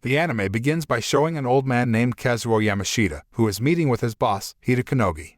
The anime begins by showing an old man named Kazuo Yamashita, who is meeting with his boss, Hida Kinogi.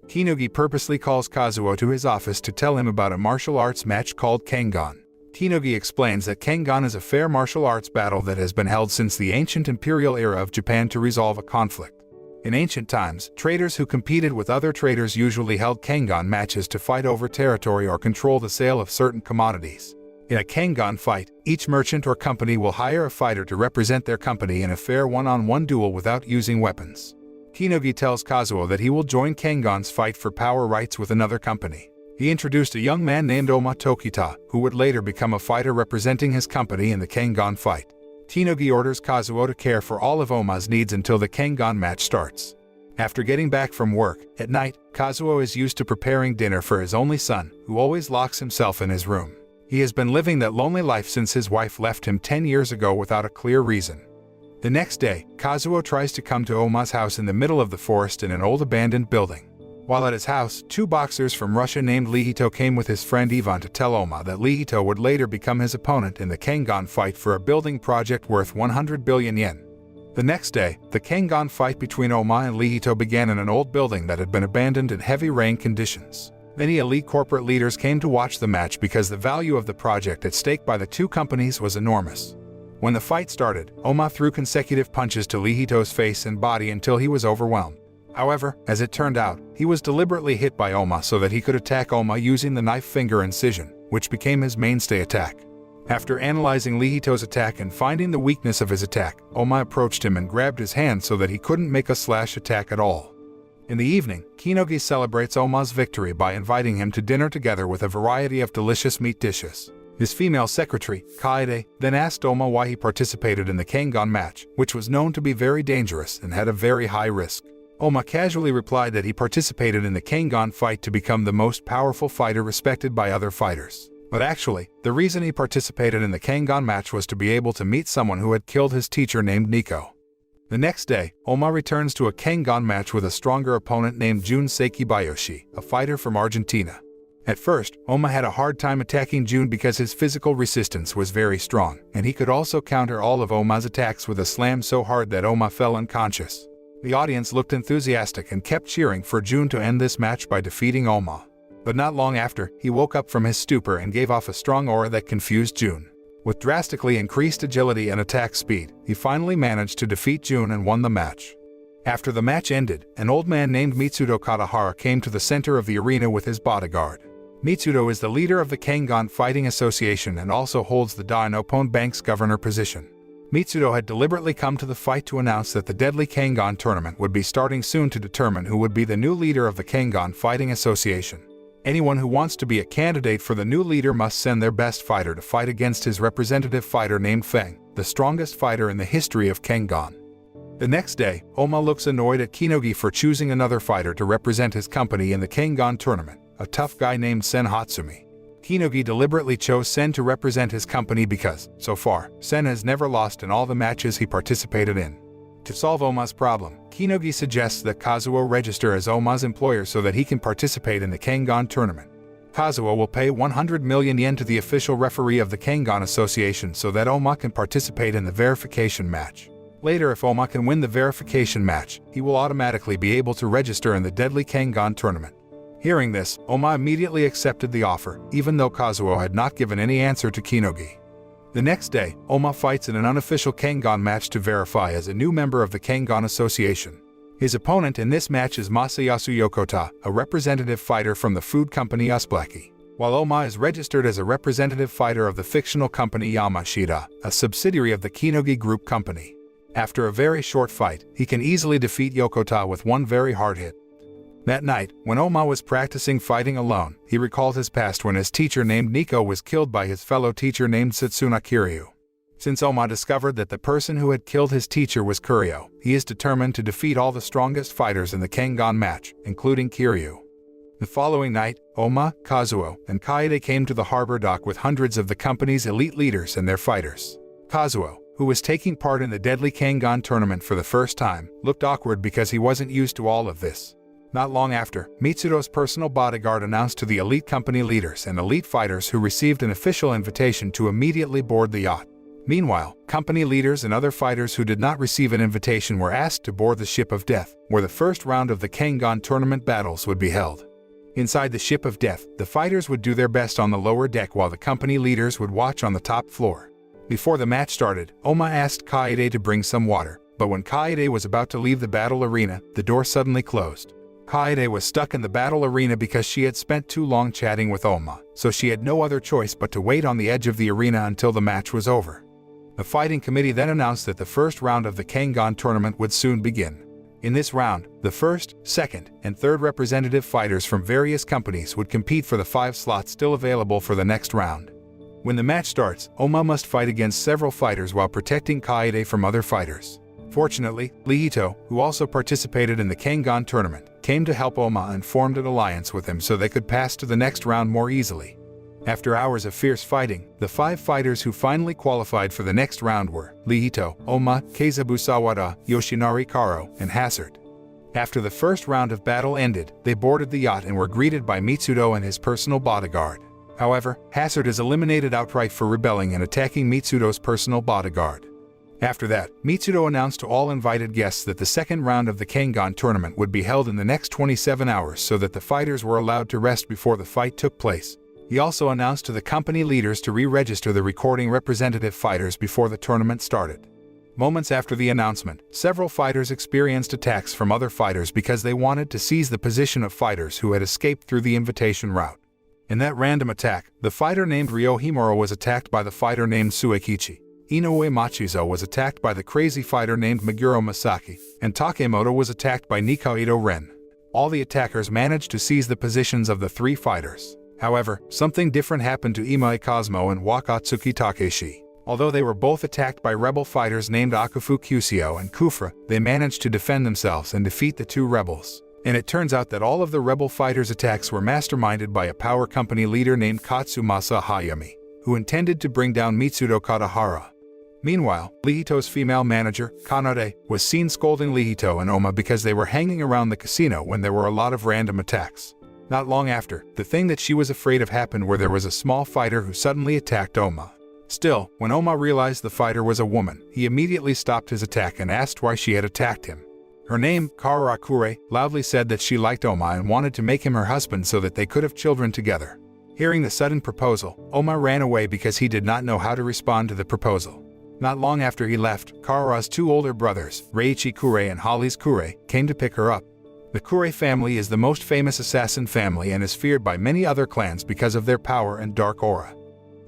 Kinogi purposely calls Kazuo to his office to tell him about a martial arts match called Kengan. Kinogi explains that Kengan is a fair martial arts battle that has been held since the ancient imperial era of Japan to resolve a conflict. In ancient times, traders who competed with other traders usually held Kengan matches to fight over territory or control the sale of certain commodities. In a Kengan fight, each merchant or company will hire a fighter to represent their company in a fair one-on-one duel without using weapons. Kinogi tells Kazuo that he will join Kengan's fight for power rights with another company. He introduced a young man named Ohma Tokita, who would later become a fighter representing his company in the Kengan fight. Kinogi orders Kazuo to care for all of Ohma's needs until the Kengan match starts. After getting back from work, at night, Kazuo is used to preparing dinner for his only son, who always locks himself in his room. He has been living that lonely life since his wife left him 10 years ago without a clear reason. The next day, Kazuo tries to come to Ohma's house in the middle of the forest in an old abandoned building. While at his house, two boxers from Russia named Lihito came with his friend Ivan to tell Ohma that Lihito would later become his opponent in the Kengan fight for a building project worth 100 billion yen. The next day, the Kengan fight between Ohma and Lihito began in an old building that had been abandoned in heavy rain conditions. Many elite corporate leaders came to watch the match because the value of the project at stake by the two companies was enormous. When the fight started, Ohma threw consecutive punches to Lihito's face and body until he was overwhelmed. However, as it turned out, he was deliberately hit by Ohma so that he could attack Ohma using the knife finger incision, which became his mainstay attack. After analyzing Lihito's attack and finding the weakness of his attack, Ohma approached him and grabbed his hand so that he couldn't make a slash attack at all. In the evening, Kinogi celebrates Ohma's victory by inviting him to dinner together with a variety of delicious meat dishes. His female secretary, Kaede, then asked Ohma why he participated in the Kengan match, which was known to be very dangerous and had a very high risk. Ohma casually replied that he participated in the Kengan fight to become the most powerful fighter respected by other fighters. But actually, the reason he participated in the Kengan match was to be able to meet someone who had killed his teacher named Nico. The next day, Ohma returns to a Kengan match with a stronger opponent named Jun Seikibayoshi, a fighter from Argentina. At first, Ohma had a hard time attacking Jun because his physical resistance was very strong, and he could also counter all of Ohma's attacks with a slam so hard that Ohma fell unconscious. The audience looked enthusiastic and kept cheering for Jun to end this match by defeating Ohma. But not long after, he woke up from his stupor and gave off a strong aura that confused Jun. With drastically increased agility and attack speed, he finally managed to defeat Jun and won the match. After the match ended, an old man named Mitsudo Katahara came to the center of the arena with his bodyguard. Mitsudo is the leader of the Kengan Fighting Association and also holds the Dai Nippon Bank's governor position. Mitsudo had deliberately come to the fight to announce that the deadly Kengan tournament would be starting soon to determine who would be the new leader of the Kengan Fighting Association. Anyone who wants to be a candidate for the new leader must send their best fighter to fight against his representative fighter named Feng, the strongest fighter in the history of Kengan. The next day, Ohma looks annoyed at Kinogi for choosing another fighter to represent his company in the Kengan tournament, a tough guy named Sen Hatsumi. Kinogi deliberately chose Sen to represent his company because, so far, Sen has never lost in all the matches he participated in. To solve Ohma's problem, Kinogi suggests that Kazuo register as Ohma's employer so that he can participate in the Kengan tournament. Kazuo will pay 100 million yen to the official referee of the Kengan Association so that Ohma can participate in the verification match. Later, if Ohma can win the verification match, he will automatically be able to register in the deadly Kengan tournament. Hearing this, Ohma immediately accepted the offer, even though Kazuo had not given any answer to Kinogi. The next day, Ohma fights in an unofficial Kengan match to verify as a new member of the Kengan Association. His opponent in this match is Masayasu Yokota, a representative fighter from the food company Usblaki, while Ohma is registered as a representative fighter of the fictional company Yamashita, a subsidiary of the Kinogi Group company. After a very short fight, he can easily defeat Yokota with one very hard hit. That night, when Ohma was practicing fighting alone, he recalled his past when his teacher named Nico was killed by his fellow teacher named Satsuna Kiryu. Since Ohma discovered that the person who had killed his teacher was Kiryu, he is determined to defeat all the strongest fighters in the Kengan match, including Kiryu. The following night, Ohma, Kazuo, and Kaede came to the harbor dock with hundreds of the company's elite leaders and their fighters. Kazuo, who was taking part in the deadly Kengan tournament for the first time, looked awkward because he wasn't used to all of this. Not long after, Mitsudo's personal bodyguard announced to the elite company leaders and elite fighters who received an official invitation to immediately board the yacht. Meanwhile, company leaders and other fighters who did not receive an invitation were asked to board the Ship of Death, where the first round of the Kengan tournament battles would be held. Inside the Ship of Death, the fighters would do their best on the lower deck while the company leaders would watch on the top floor. Before the match started, Ohma asked Kaede to bring some water, but when Kaede was about to leave the battle arena, the door suddenly closed. Kaede was stuck in the battle arena because she had spent too long chatting with Ohma, so she had no other choice but to wait on the edge of the arena until the match was over. The fighting committee then announced that the first round of the Kengan tournament would soon begin. In this round, the first, second, and third representative fighters from various companies would compete for the 5 slots still available for the next round. When the match starts, Ohma must fight against several fighters while protecting Kaede from other fighters. Fortunately, Lihito, who also participated in the Kengan tournament, came to help Ohma and formed an alliance with him so they could pass to the next round more easily. After hours of fierce fighting, the 5 fighters who finally qualified for the next round were Lihito, Ohma, Keizabu Sawada, Yoshinari Karo, and Hazard. After the first round of battle ended, they boarded the yacht and were greeted by Mitsudo and his personal bodyguard. However, Hazard is eliminated outright for rebelling and attacking Mitsudo's personal bodyguard. After that, Mitsudo announced to all invited guests that the second round of the Kengan tournament would be held in the next 27 hours so that the fighters were allowed to rest before the fight took place. He also announced to the company leaders to re-register the recording representative fighters before the tournament started. Moments after the announcement, several fighters experienced attacks from other fighters because they wanted to seize the position of fighters who had escaped through the invitation route. In that random attack, the fighter named Ryo Himuro was attacked by the fighter named Suekichi. Inoue Machizo was attacked by the crazy fighter named Meguro Masaki, and Takemoto was attacked by Nikaido Ren. All the attackers managed to seize the positions of the 3 fighters. However, something different happened to Imae Cosmo and Wakatsuki Takeshi. Although they were both attacked by rebel fighters named Akufu Kyusio and Kufra, they managed to defend themselves and defeat the 2 rebels. And it turns out that all of the rebel fighters' attacks were masterminded by a power company leader named Katsumasa Hayami, who intended to bring down Mitsudo Katahara. Meanwhile, Lihito's female manager, Kanade, was seen scolding Lihito and Ohma because they were hanging around the casino when there were a lot of random attacks. Not long after, the thing that she was afraid of happened where there was a small fighter who suddenly attacked Ohma. Still, when Ohma realized the fighter was a woman, he immediately stopped his attack and asked why she had attacked him. Her name, Karakure, loudly said that she liked Ohma and wanted to make him her husband so that they could have children together. Hearing the sudden proposal, Ohma ran away because he did not know how to respond to the proposal. Not long after he left, Karara's 2 older brothers, Reiichi Kure and Holly's Kure, came to pick her up. The Kure family is the most famous assassin family and is feared by many other clans because of their power and dark aura.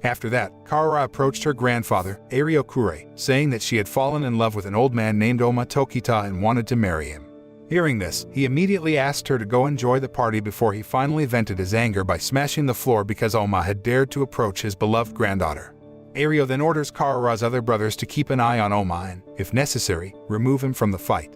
After that, Karara approached her grandfather, Ario Kure, saying that she had fallen in love with an old man named Ohma Tokita and wanted to marry him. Hearing this, he immediately asked her to go enjoy the party before he finally vented his anger by smashing the floor because Ohma had dared to approach his beloved granddaughter. Ario then orders Karara's other brothers to keep an eye on Ohma and, if necessary, remove him from the fight.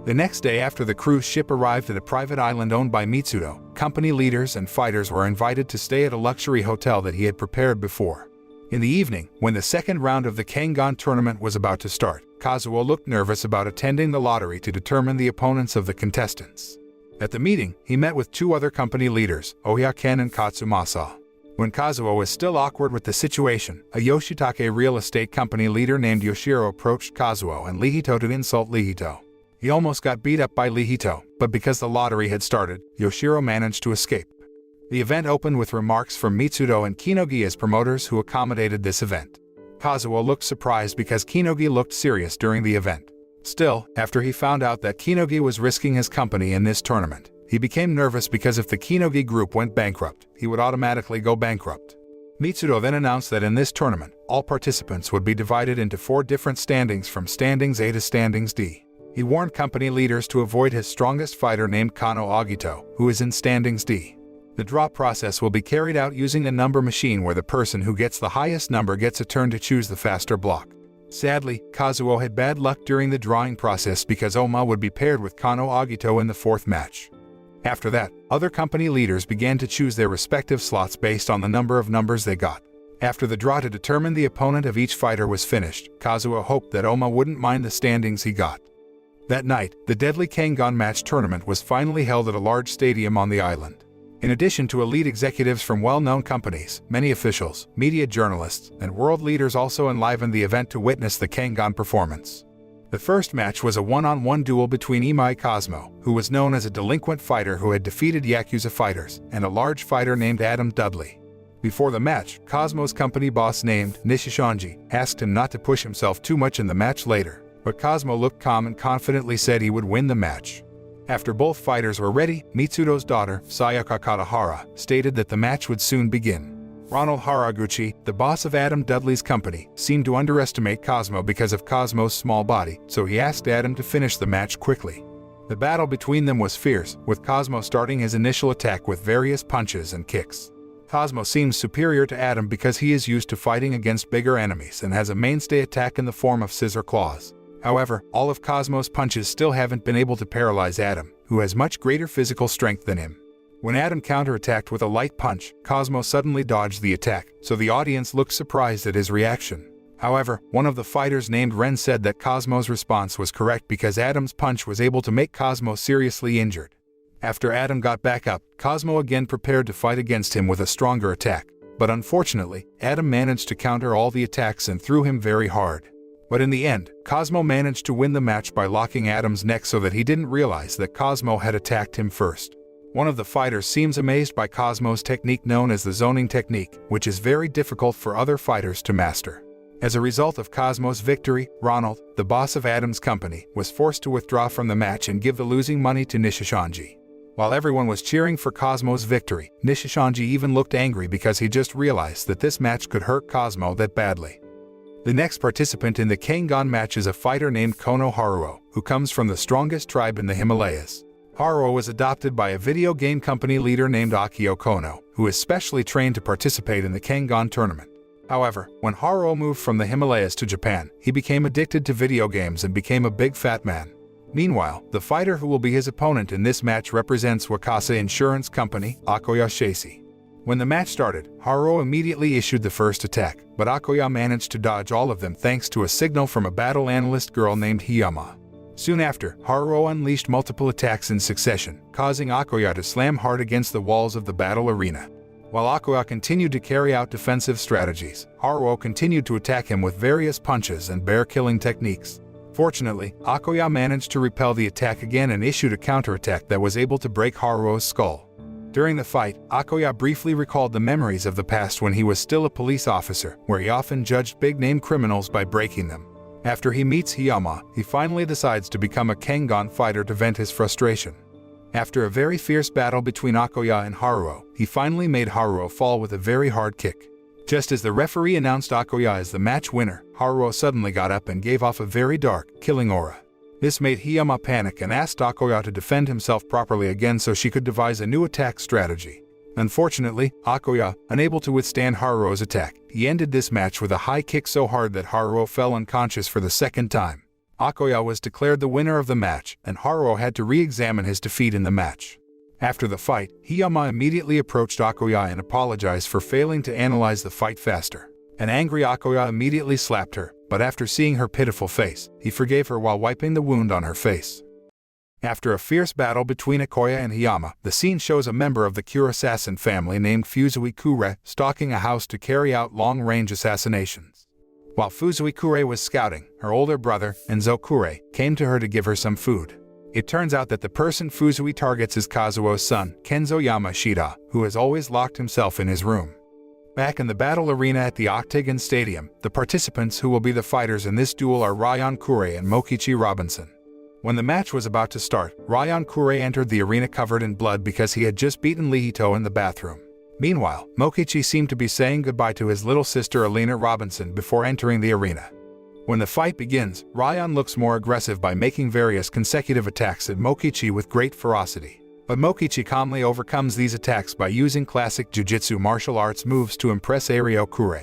The next day after the cruise ship arrived at a private island owned by Mitsudo, company leaders and fighters were invited to stay at a luxury hotel that he had prepared before. In the evening, when the second round of the Kengan tournament was about to start, Kazuo looked nervous about attending the lottery to determine the opponents of the contestants. At the meeting, he met with 2 other company leaders, Oyaken and Katsumasa. When Kazuo was still awkward with the situation, a Yoshitake real estate company leader named Yoshiro approached Kazuo and Lihito to insult Lihito. He almost got beat up by Lihito, but because the lottery had started, Yoshiro managed to escape. The event opened with remarks from Mitsudo and Kinogi as promoters who accommodated this event. Kazuo looked surprised because Kinogi looked serious during the event. Still, after he found out that Kinogi was risking his company in this tournament, he became nervous because if the Kinogi group went bankrupt, he would automatically go bankrupt. Mitsudo then announced that in this tournament, all participants would be divided into 4 different standings from standings A to standings D. He warned company leaders to avoid his strongest fighter named Kano Agito, who is in standings D. The draw process will be carried out using a number machine where the person who gets the highest number gets a turn to choose the faster block. Sadly, Kazuo had bad luck during the drawing process because Ohma would be paired with Kano Agito in the 4th match. After that, other company leaders began to choose their respective slots based on the number of numbers they got. After the draw to determine the opponent of each fighter was finished, Kazuo hoped that Ohma wouldn't mind the standings he got. That night, the deadly Kengan match tournament was finally held at a large stadium on the island. In addition to elite executives from well-known companies, many officials, media journalists, and world leaders also enlivened the event to witness the Kangon performance. The first match was a one-on-one duel between Imai Cosmo, who was known as a delinquent fighter who had defeated Yakuza fighters, and a large fighter named Adam Dudley. Before the match, Cosmo's company boss named Nishishanji asked him not to push himself too much in the match later, but Cosmo looked calm and confidently said he would win the match. After both fighters were ready, Mitsudo's daughter, Sayaka Katahara, stated that the match would soon begin. Ronald Haraguchi, the boss of Adam Dudley's company, seemed to underestimate Cosmo because of Cosmo's small body, so he asked Adam to finish the match quickly. The battle between them was fierce, with Cosmo starting his initial attack with various punches and kicks. Cosmo seems superior to Adam because he is used to fighting against bigger enemies and has a mainstay attack in the form of scissor claws. However, all of Cosmo's punches still haven't been able to paralyze Adam, who has much greater physical strength than him. When Adam counterattacked with a light punch, Cosmo suddenly dodged the attack, so the audience looked surprised at his reaction. However, one of the fighters named Ren said that Cosmo's response was correct because Adam's punch was able to make Cosmo seriously injured. After Adam got back up, Cosmo again prepared to fight against him with a stronger attack, but unfortunately, Adam managed to counter all the attacks and threw him very hard. But in the end, Cosmo managed to win the match by locking Adam's neck so that he didn't realize that Cosmo had attacked him first. One of the fighters seems amazed by Cosmo's technique known as the zoning technique, which is very difficult for other fighters to master. As a result of Cosmo's victory, Ronald, the boss of Adam's company, was forced to withdraw from the match and give the losing money to Nishishanji. While everyone was cheering for Cosmo's victory, Nishishanji even looked angry because he just realized that this match could hurt Cosmo that badly. The next participant in the Kangon match is a fighter named Kono Haruo, who comes from the strongest tribe in the Himalayas. Haruo was adopted by a video game company leader named Akio Kono, who is specially trained to participate in the Kangon tournament. However, when Haruo moved from the Himalayas to Japan, he became addicted to video games and became a big fat man. Meanwhile, the fighter who will be his opponent in this match represents Wakasa Insurance Company, Akoya Shasi. When the match started, Haruo immediately issued the first attack, but Akoya managed to dodge all of them thanks to a signal from a battle analyst girl named Hiyama. Soon after, Haruo unleashed multiple attacks in succession, causing Akoya to slam hard against the walls of the battle arena. While Akoya continued to carry out defensive strategies, Haruo continued to attack him with various punches and bear-killing techniques. Fortunately, Akoya managed to repel the attack again and issued a counterattack that was able to break Haruo's skull. During the fight, Akoya briefly recalled the memories of the past when he was still a police officer, where he often judged big-name criminals by breaking them. After he meets Hiyama, he finally decides to become a Kangon fighter to vent his frustration. After a very fierce battle between Akoya and Haruo, he finally made Haruo fall with a very hard kick. Just as the referee announced Akoya as the match winner, Haruo suddenly got up and gave off a very dark, killing aura. This made Hiyama panic and asked Akoya to defend himself properly again so she could devise a new attack strategy. Unfortunately, Akoya, unable to withstand Haruo's attack, he ended this match with a high kick so hard that Haruo fell unconscious for the second time. Akoya was declared the winner of the match, and Haruo had to re-examine his defeat in the match. After the fight, Hiyama immediately approached Akoya and apologized for failing to analyze the fight faster. An angry Akoya immediately slapped her, but after seeing her pitiful face, he forgave her while wiping the wound on her face. After a fierce battle between Akoya and Hiyama, the scene shows a member of the Kure assassin family named Fuzui Kure stalking a house to carry out long-range assassinations. While Fuzui Kure was scouting, her older brother, Enzo Kure, came to her to give her some food. It turns out that the person Fuzui targets is Kazuo's son, Kenzo Yamashita, who has always locked himself in his room. Back in the battle arena at the Octagon Stadium, the participants who will be the fighters in this duel are Ryan Kure and Mokichi Robinson. When the match was about to start, Ryan Kure entered the arena covered in blood because he had just beaten Lihito in the bathroom. Meanwhile, Mokichi seemed to be saying goodbye to his little sister Alina Robinson before entering the arena. When the fight begins, Ryan looks more aggressive by making various consecutive attacks at Mokichi with great ferocity. But Mokichi calmly overcomes these attacks by using classic jujitsu martial arts moves to impress Ario Kure.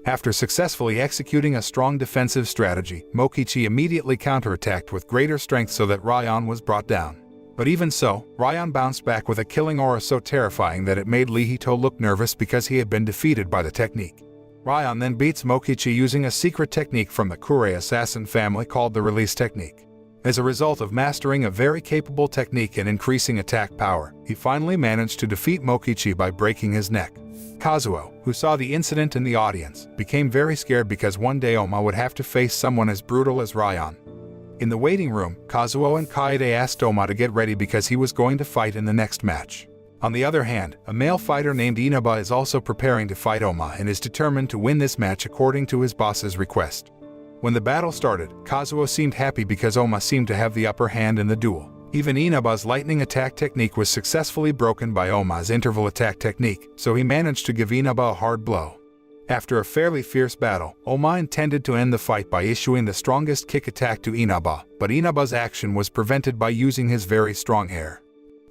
After successfully executing a strong defensive strategy, Mokichi immediately counterattacked with greater strength so that Ryan was brought down. But even so, Ryan bounced back with a killing aura so terrifying that it made Lihito look nervous because he had been defeated by the technique. Ryan then beats Mokichi using a secret technique from the Kure assassin family called the release technique. As a result of mastering a very capable technique and increasing attack power, he finally managed to defeat Mokichi by breaking his neck. Kazuo, who saw the incident in the audience, became very scared because one day Ohma would have to face someone as brutal as Ryan. In the waiting room, Kazuo and Kaede asked Ohma to get ready because he was going to fight in the next match. On the other hand, a male fighter named Inaba is also preparing to fight Ohma and is determined to win this match according to his boss's request. When the battle started, Kazuo seemed happy because Ohma seemed to have the upper hand in the duel. Even Inaba's lightning attack technique was successfully broken by Ohma's interval attack technique, so he managed to give Inaba a hard blow. After a fairly fierce battle, Ohma intended to end the fight by issuing the strongest kick attack to Inaba, but Inaba's action was prevented by using his very strong hair.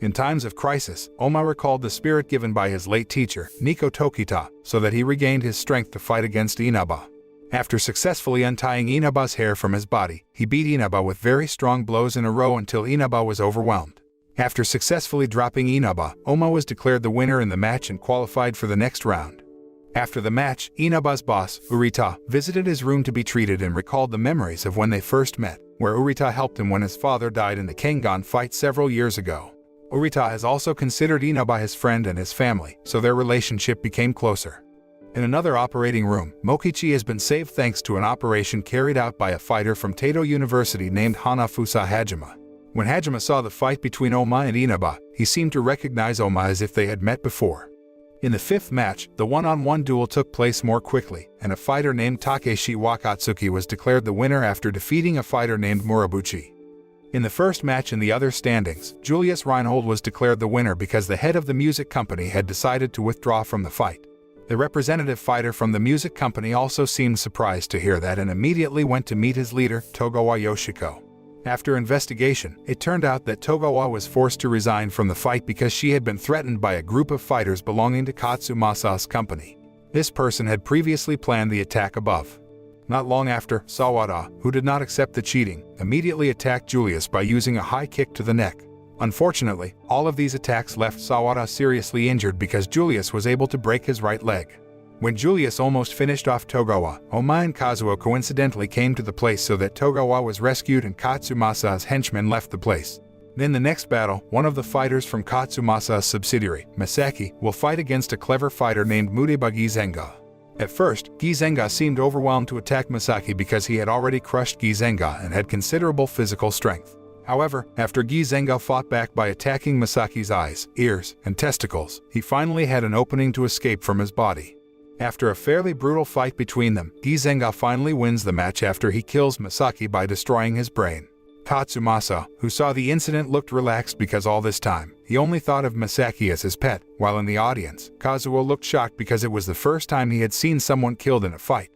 In times of crisis, Ohma recalled the spirit given by his late teacher, Ohma Tokita, so that he regained his strength to fight against Inaba. After successfully untying Inaba's hair from his body, he beat Inaba with very strong blows in a row until Inaba was overwhelmed. After successfully dropping Inaba, Ohma was declared the winner in the match and qualified for the next round. After the match, Inaba's boss, Urita, visited his room to be treated and recalled the memories of when they first met, where Urita helped him when his father died in the Kengan fight several years ago. Urita has also considered Inaba his friend and his family, so their relationship became closer. In another operating room, Mokichi has been saved thanks to an operation carried out by a fighter from Taito University named Hanafusa Hajime. When Hajime saw the fight between Ohma and Inaba, he seemed to recognize Ohma as if they had met before. In the fifth match, the one-on-one duel took place more quickly, and a fighter named Takeshi Wakatsuki was declared the winner after defeating a fighter named Murabuchi. In the first match in the other standings, Julius Reinhold was declared the winner because the head of the music company had decided to withdraw from the fight. The representative fighter from the music company also seemed surprised to hear that and immediately went to meet his leader, Togawa Yoshiko. After investigation, it turned out that Togawa was forced to resign from the fight because she had been threatened by a group of fighters belonging to Katsumasa's company. This person had previously planned the attack above. Not long after, Sawada, who did not accept the cheating, immediately attacked Julius by using a high kick to the neck. Unfortunately, all of these attacks left Sawada seriously injured because Julius was able to break his right leg. When Julius almost finished off Togawa, Ohma and Kazuo coincidentally came to the place so that Togawa was rescued and Katsumasa's henchmen left the place. Then the next battle, one of the fighters from Katsumasa's subsidiary, Masaki, will fight against a clever fighter named Mudeba Gizenga. At first, Gizenga seemed overwhelmed to attack Masaki because he had already crushed Gizenga and had considerable physical strength. However, after Gizenga fought back by attacking Masaki's eyes, ears, and testicles, he finally had an opening to escape from his body. After a fairly brutal fight between them, Gizenga finally wins the match after he kills Masaki by destroying his brain. Katsumasa, who saw the incident, looked relaxed because all this time, he only thought of Masaki as his pet, while in the audience, Kazuo looked shocked because it was the first time he had seen someone killed in a fight.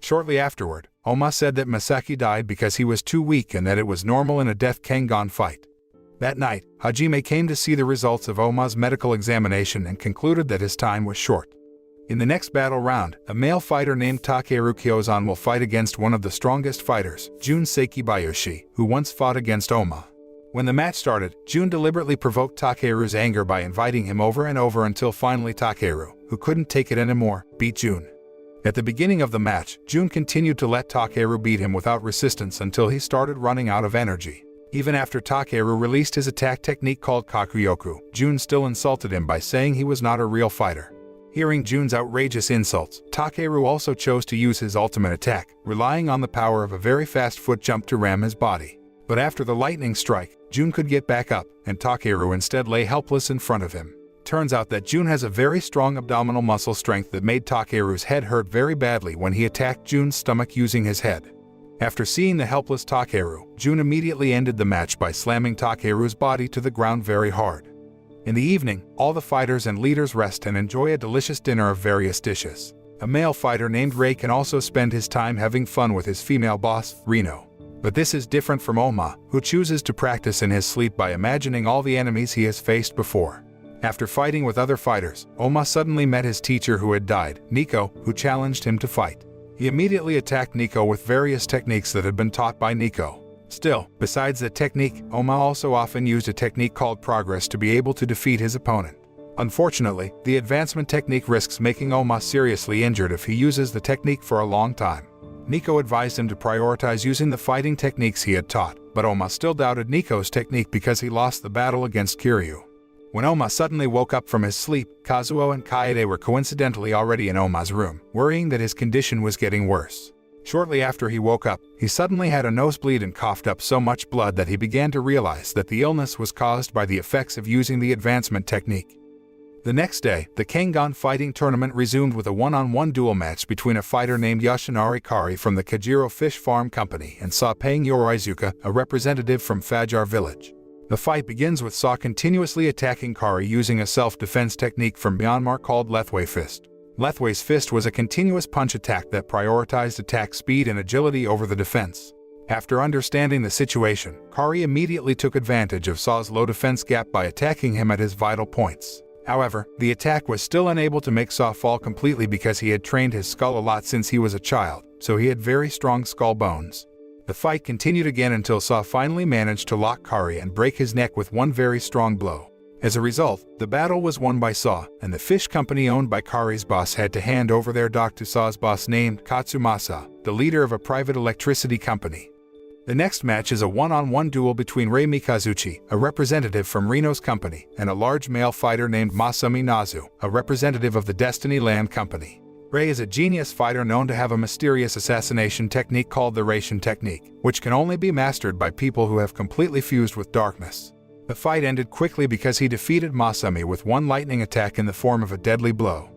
Shortly afterward, Ohma said that Masaki died because he was too weak and that it was normal in a death Kengan fight. That night, Hajime came to see the results of Ohma's medical examination and concluded that his time was short. In the next battle round, a male fighter named Takeru Kyozan will fight against one of the strongest fighters, Jun Seikibayoshi, who once fought against Ohma. When the match started, Jun deliberately provoked Takeru's anger by inviting him over and over until finally Takeru, who couldn't take it anymore, beat Jun. At the beginning of the match, Jun continued to let Takeru beat him without resistance until he started running out of energy. Even after Takeru released his attack technique called Kakuyoku, Jun still insulted him by saying he was not a real fighter. Hearing Jun's outrageous insults, Takeru also chose to use his ultimate attack, relying on the power of a very fast foot jump to ram his body. But after the lightning strike, Jun could get back up, and Takeru instead lay helpless in front of him. Turns out that Jun has a very strong abdominal muscle strength that made Takeru's head hurt very badly when he attacked Jun's stomach using his head. After seeing the helpless Takeru, Jun immediately ended the match by slamming Takeru's body to the ground very hard. In the evening, all the fighters and leaders rest and enjoy a delicious dinner of various dishes. A male fighter named Rei can also spend his time having fun with his female boss, Rino. But this is different from Ohma, who chooses to practice in his sleep by imagining all the enemies he has faced before. After fighting with other fighters, Ohma suddenly met his teacher who had died, Nico, who challenged him to fight. He immediately attacked Nico with various techniques that had been taught by Nico. Still, besides the technique, Ohma also often used a technique called progress to be able to defeat his opponent. Unfortunately, the advancement technique risks making Ohma seriously injured if he uses the technique for a long time. Nico advised him to prioritize using the fighting techniques he had taught, but Ohma still doubted Nico's technique because he lost the battle against Kiryu. When Ohma suddenly woke up from his sleep, Kazuo and Kaede were coincidentally already in Ohma's room, worrying that his condition was getting worse. Shortly after he woke up, he suddenly had a nosebleed and coughed up so much blood that he began to realize that the illness was caused by the effects of using the advancement technique. The next day, the Kengan fighting tournament resumed with a one-on-one duel match between a fighter named Yoshinari Kari from the Kajiro Fish Farm Company and Sapang Yoraizuka, a representative from Fajar Village. The fight begins with Saw continuously attacking Kari using a self-defense technique from Myanmar called Lethwei Fist. Lethwei's Fist was a continuous punch attack that prioritized attack speed and agility over the defense. After understanding the situation, Kari immediately took advantage of Saw's low defense gap by attacking him at his vital points. However, the attack was still unable to make Saw fall completely because he had trained his skull a lot since he was a child, so he had very strong skull bones. The fight continued again until Saw finally managed to lock Kari and break his neck with one very strong blow. As a result, the battle was won by Saw, and the fish company owned by Kari's boss had to hand over their dock to Saw's boss named Katsumasa, the leader of a private electricity company. The next match is a one-on-one duel between Rei Mikazuchi, a representative from Reno's company, and a large male fighter named Masumi Nazu, a representative of the Destiny Land Company. Rei is a genius fighter known to have a mysterious assassination technique called the Ration technique, which can only be mastered by people who have completely fused with darkness. The fight ended quickly because he defeated Masumi with one lightning attack in the form of a deadly blow.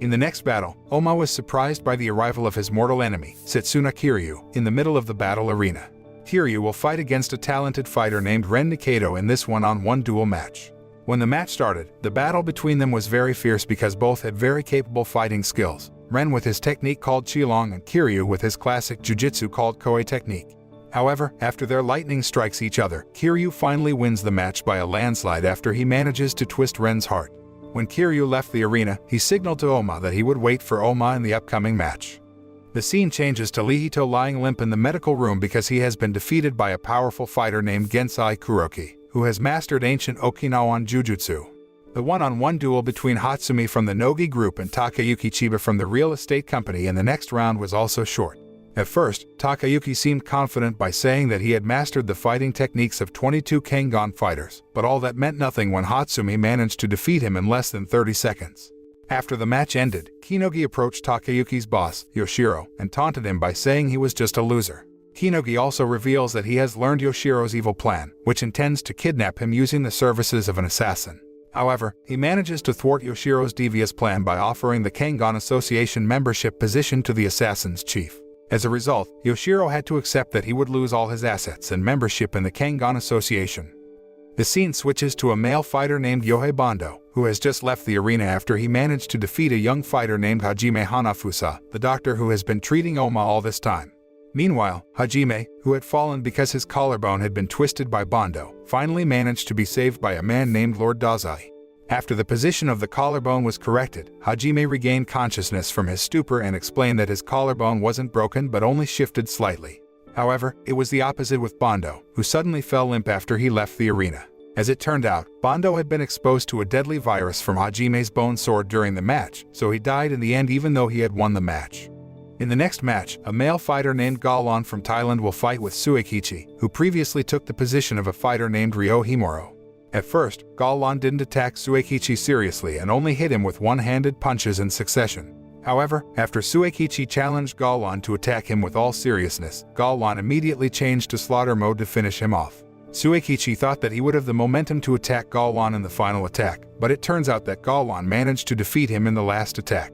In the next battle, Ohma was surprised by the arrival of his mortal enemy, Setsuna Kiryu, in the middle of the battle arena. Kiryu will fight against a talented fighter named Ren Nikato in this one-on-one duel match. When the match started, the battle between them was very fierce because both had very capable fighting skills, Ren with his technique called Qilong and Kiryu with his classic jujitsu called Koei technique. However, after their lightning strikes each other, Kiryu finally wins the match by a landslide after he manages to twist Ren's heart. When Kiryu left the arena, he signaled to Ohma that he would wait for Ohma in the upcoming match. The scene changes to Lihito lying limp in the medical room because he has been defeated by a powerful fighter named Gensai Kuroki, who has mastered ancient Okinawan Jujutsu. The one-on-one duel between Hatsumi from the Nogi group and Takayuki Chiba from the real estate company in the next round was also short. At first, Takayuki seemed confident by saying that he had mastered the fighting techniques of 22 Kengan fighters, but all that meant nothing when Hatsumi managed to defeat him in less than 30 seconds. After the match ended, Kinogi approached Takayuki's boss, Yoshiro, and taunted him by saying he was just a loser. Kinogi also reveals that he has learned Yoshiro's evil plan, which intends to kidnap him using the services of an assassin. However, he manages to thwart Yoshiro's devious plan by offering the Kengan Association membership position to the assassin's chief. As a result, Yoshiro had to accept that he would lose all his assets and membership in the Kengan Association. The scene switches to a male fighter named Yohei Bando, who has just left the arena after he managed to defeat a young fighter named Hajime Hanafusa, the doctor who has been treating Ohma all this time. Meanwhile, Hajime, who had fallen because his collarbone had been twisted by Bando, finally managed to be saved by a man named Lord Dazai. After the position of the collarbone was corrected, Hajime regained consciousness from his stupor and explained that his collarbone wasn't broken but only shifted slightly. However, it was the opposite with Bando, who suddenly fell limp after he left the arena. As it turned out, Bando had been exposed to a deadly virus from Hajime's bone sword during the match, so he died in the end even though he had won the match. In the next match, a male fighter named Galon from Thailand will fight with Suekichi, who previously took the position of a fighter named Ryo Himuro. At first, Galon didn't attack Suekichi seriously and only hit him with one-handed punches in succession. However, after Suekichi challenged Galon to attack him with all seriousness, Galon immediately changed to slaughter mode to finish him off. Suekichi thought that he would have the momentum to attack Galon in the final attack, but it turns out that Galon managed to defeat him in the last attack.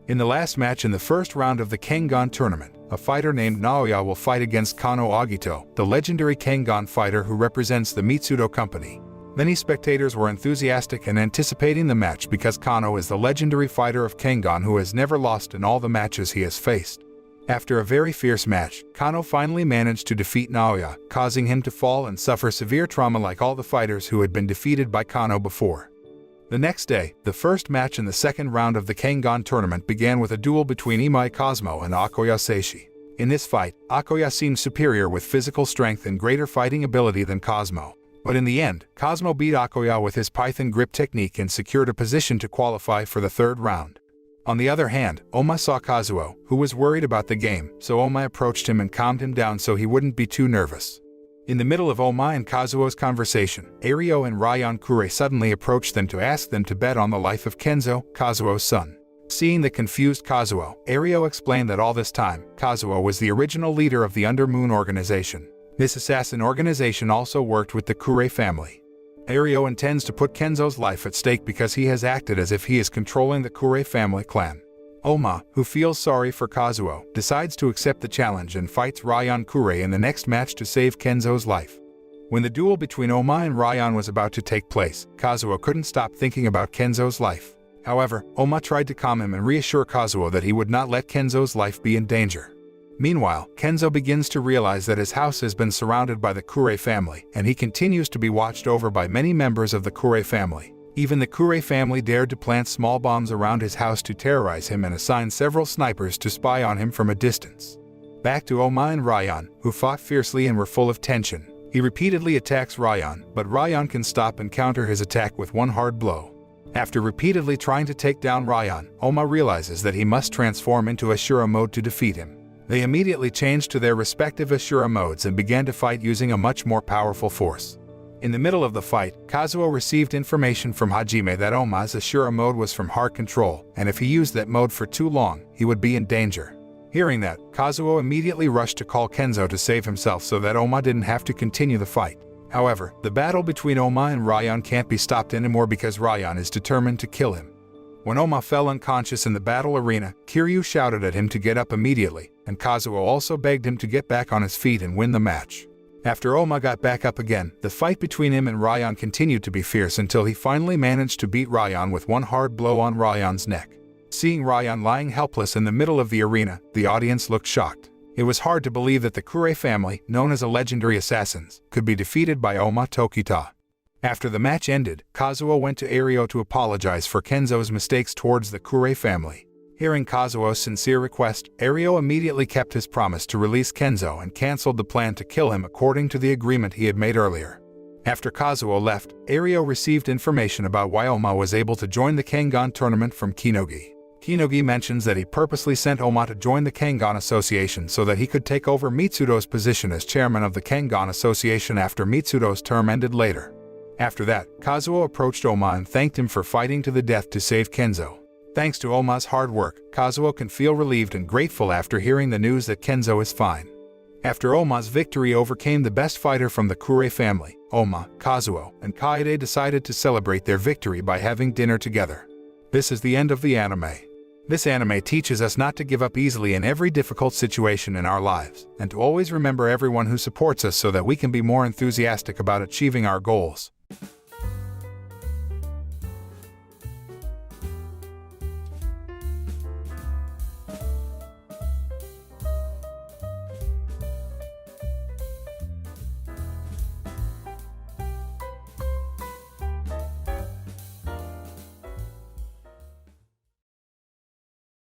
In the last match in the first round of the Kengan tournament, a fighter named Naoya will fight against Kano Agito, the legendary Kengan fighter who represents the Mitsudo Company. Many spectators were enthusiastic and anticipating the match because Kano is the legendary fighter of Kengan who has never lost in all the matches he has faced. After a very fierce match, Kano finally managed to defeat Naoya, causing him to fall and suffer severe trauma like all the fighters who had been defeated by Kano before. The next day, the first match in the second round of the Kengan tournament began with a duel between Imai Cosmo and Akoya Seishi. In this fight, Akoya seemed superior with physical strength and greater fighting ability than Cosmo. But in the end, Cosmo beat Akoya with his Python grip technique and secured a position to qualify for the third round. On the other hand, Ohma saw Kazuo, who was worried about the game, so Ohma approached him and calmed him down so he wouldn't be too nervous. In the middle of Ohma and Kazuo's conversation, Ario and Ryan Kure suddenly approached them to ask them to bet on the life of Kenzo, Kazuo's son. Seeing the confused Kazuo, Ario explained that all this time, Kazuo was the original leader of the Undermoon organization. This assassin organization also worked with the Kure family. Ario intends to put Kenzo's life at stake because he has acted as if he is controlling the Kure family clan. Ohma, who feels sorry for Kazuo, decides to accept the challenge and fights Ryan Kure in the next match to save Kenzo's life. When the duel between Ohma and Ryan was about to take place, Kazuo couldn't stop thinking about Kenzo's life. However, Ohma tried to calm him and reassure Kazuo that he would not let Kenzo's life be in danger. Meanwhile, Kenzo begins to realize that his house has been surrounded by the Kure family, and he continues to be watched over by many members of the Kure family. Even the Kure family dared to plant small bombs around his house to terrorize him and assign several snipers to spy on him from a distance. Back to Ohma and Ryan, who fought fiercely and were full of tension. He repeatedly attacks Ryan, but Ryan can stop and counter his attack with one hard blow. After repeatedly trying to take down Ryan, Ohma realizes that he must transform into Ashura mode to defeat him. They immediately changed to their respective Ashura modes and began to fight using a much more powerful force. In the middle of the fight, Kazuo received information from Hajime that Ohma's Ashura mode was from heart control, and if he used that mode for too long, he would be in danger. Hearing that, Kazuo immediately rushed to call Kenzo to save himself so that Ohma didn't have to continue the fight. However, the battle between Ohma and Ryan can't be stopped anymore because Ryan is determined to kill him. When Ohma fell unconscious in the battle arena, Kiryu shouted at him to get up immediately, and Kazuo also begged him to get back on his feet and win the match. After Ohma got back up again, the fight between him and Ryan continued to be fierce until he finally managed to beat Ryan with one hard blow on Ryan's neck. Seeing Ryan lying helpless in the middle of the arena, the audience looked shocked. It was hard to believe that the Kure family, known as the legendary assassins, could be defeated by Ohma Tokita. After the match ended, Kazuo went to Ario to apologize for Kenzo's mistakes towards the Kure family. Hearing Kazuo's sincere request, Ario immediately kept his promise to release Kenzo and cancelled the plan to kill him according to the agreement he had made earlier. After Kazuo left, Ario received information about why Ohma was able to join the Kengan tournament from Kinogi. Kinogi mentions that he purposely sent Ohma to join the Kengan Association so that he could take over Mitsudo's position as chairman of the Kengan Association after Mitsudo's term ended later. After that, Kazuo approached Ohma and thanked him for fighting to the death to save Kenzo. Thanks to Ohma's hard work, Kazuo can feel relieved and grateful after hearing the news that Kenzo is fine. After Ohma's victory overcame the best fighter from the Kure family, Ohma, Kazuo, and Kaede decided to celebrate their victory by having dinner together. This is the end of the anime. This anime teaches us not to give up easily in every difficult situation in our lives, and to always remember everyone who supports us so that we can be more enthusiastic about achieving our goals.